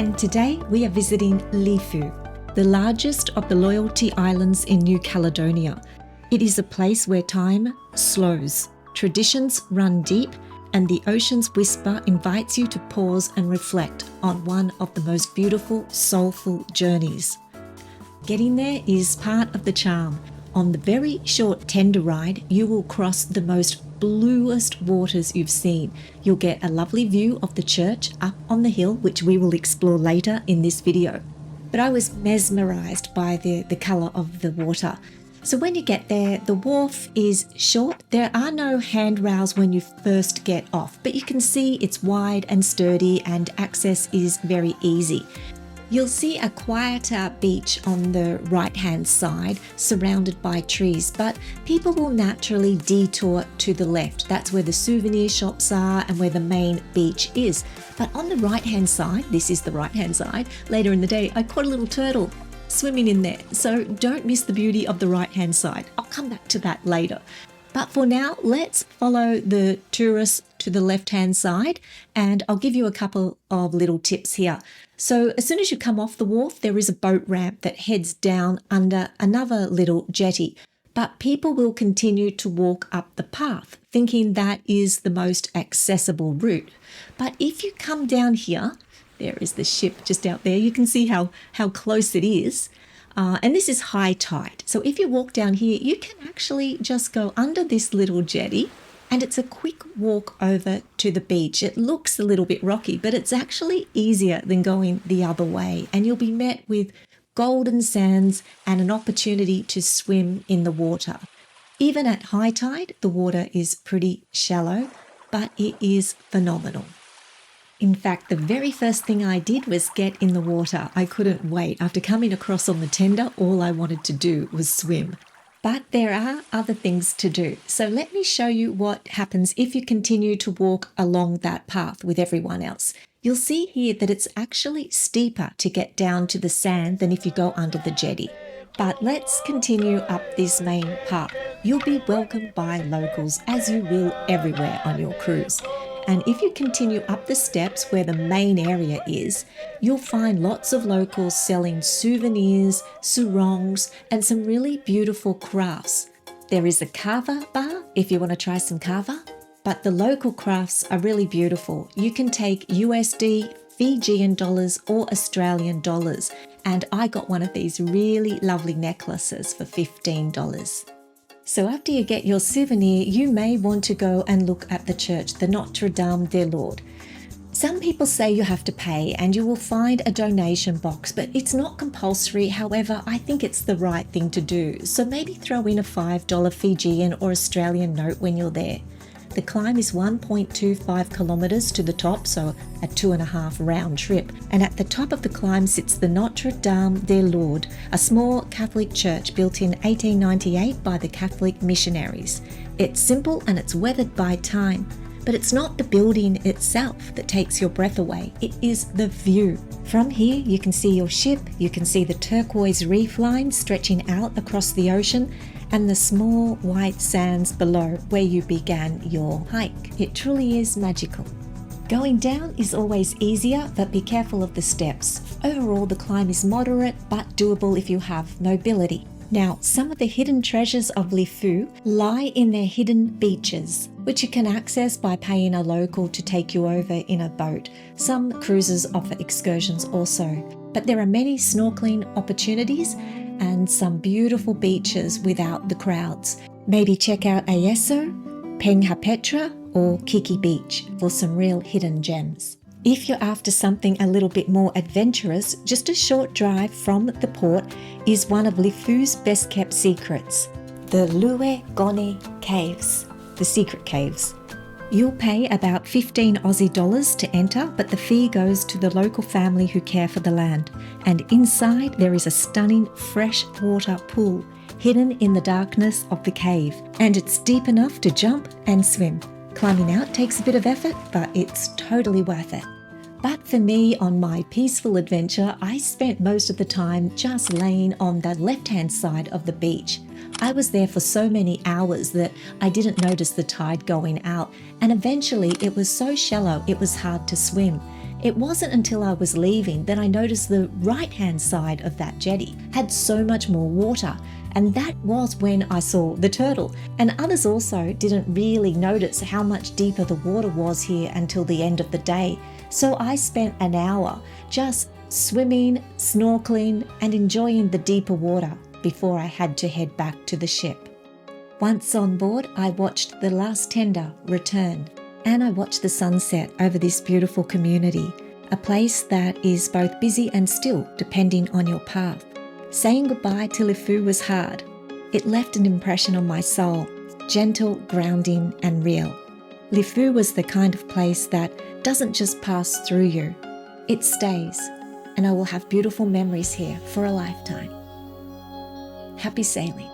and today we are visiting Lifou, the largest of the Loyalty Islands in New Caledonia. It is a place where time slows, traditions run deep, and the ocean's whisper invites you to pause and reflect on one of the most beautiful, soulful journeys. Getting there is part of the charm. On the very short tender ride, you will cross the most bluest waters you've seen. You'll get a lovely view of the church up on the hill, which we will explore later in this video. But I was mesmerized by the color of the water. So when you get there, the wharf is short. There are no handrails when you first get off, but you can see it's wide and sturdy and access is very easy. You'll see a quieter beach on the right-hand side surrounded by trees, but people will naturally detour to the left. That's where the souvenir shops are and where the main beach is. But on the right-hand side, this is the right-hand side, later in the day, I caught a little turtle swimming in there. So don't miss the beauty of the right-hand side. I'll come back to that later. But for now, let's follow the tourists to the left-hand side, and I'll give you a couple of little tips here. So as soon as you come off the wharf, there is a boat ramp that heads down under another little jetty. But people will continue to walk up the path, thinking that is the most accessible route. But if you come down here, there is the ship just out there. You can see how close it is. And this is high tide. So if you walk down here, you can actually just go under this little jetty and it's a quick walk over to the beach. It looks a little bit rocky, but it's actually easier than going the other way. And you'll be met with golden sands and an opportunity to swim in the water. Even at high tide, the water is pretty shallow, but it is phenomenal. In fact, the very first thing I did was get in the water. I couldn't wait. After coming across on the tender, all I wanted to do was swim. But there are other things to do. So let me show you what happens if you continue to walk along that path with everyone else. You'll see here that it's actually steeper to get down to the sand than if you go under the jetty. But let's continue up this main path. You'll be welcomed by locals, as you will everywhere on your cruise. And if you continue up the steps where the main area is, you'll find lots of locals selling souvenirs, sarongs, and some really beautiful crafts. There is a kava bar if you want to try some kava, but the local crafts are really beautiful. You can take USD, Fijian dollars, or Australian dollars. And I got one of these really lovely necklaces for $15. So after you get your souvenir, you may want to go and look at the church, the Notre Dame de Lourdes. Some people say you have to pay and you will find a donation box, but it's not compulsory. However, I think it's the right thing to do. So maybe throw in a $5 Fijian or Australian note when you're there. The climb is 1.25 kilometers to the top, so a 2.5 round trip. And at the top of the climb sits the Notre Dame de Lourdes, a small Catholic church built in 1898 by the Catholic missionaries. It's simple and it's weathered by time, but it's not the building itself that takes your breath away. It is the view. From here, you can see your ship, you can see the turquoise reef line stretching out across the ocean, and the small white sands below where you began your hike. It truly is magical. Going down is always easier, but be careful of the steps. Overall, the climb is moderate but doable if you have mobility. Now, some of the hidden treasures of Lifou lie in their hidden beaches, which you can access by paying a local to take you over in a boat. Some cruises offer excursions also, but there are many snorkeling opportunities and some beautiful beaches without the crowds. Maybe check out Easo, Peng Hapetra, or Kiki Beach for some real hidden gems. If you're after something a little bit more adventurous, just a short drive from the port is one of Lifou's best kept secrets, the Luengoni caves, the secret caves. You'll pay about 15 Aussie dollars to enter, but the fee goes to the local family who care for the land. And inside there is a stunning freshwater pool hidden in the darkness of the cave. And it's deep enough to jump and swim. Climbing out takes a bit of effort, but it's totally worth it. But for me, on my peaceful adventure, I spent most of the time just laying on the left-hand side of the beach. I was there for so many hours that I didn't notice the tide going out, and eventually it was so shallow it was hard to swim. It wasn't until I was leaving that I noticed the right-hand side of that jetty had so much more water, and that was when I saw the turtle. And others also didn't really notice how much deeper the water was here until the end of the day. So I spent an hour just swimming, snorkeling, and enjoying the deeper water before I had to head back to the ship. Once on board, I watched the last tender return, and I watched the sunset over this beautiful community, a place that is both busy and still depending on your path. Saying goodbye to Lifou was hard. It left an impression on my soul, gentle, grounding, and real. Lifou was the kind of place that doesn't just pass through you, it stays, and I will have beautiful memories here for a lifetime. Happy sailing.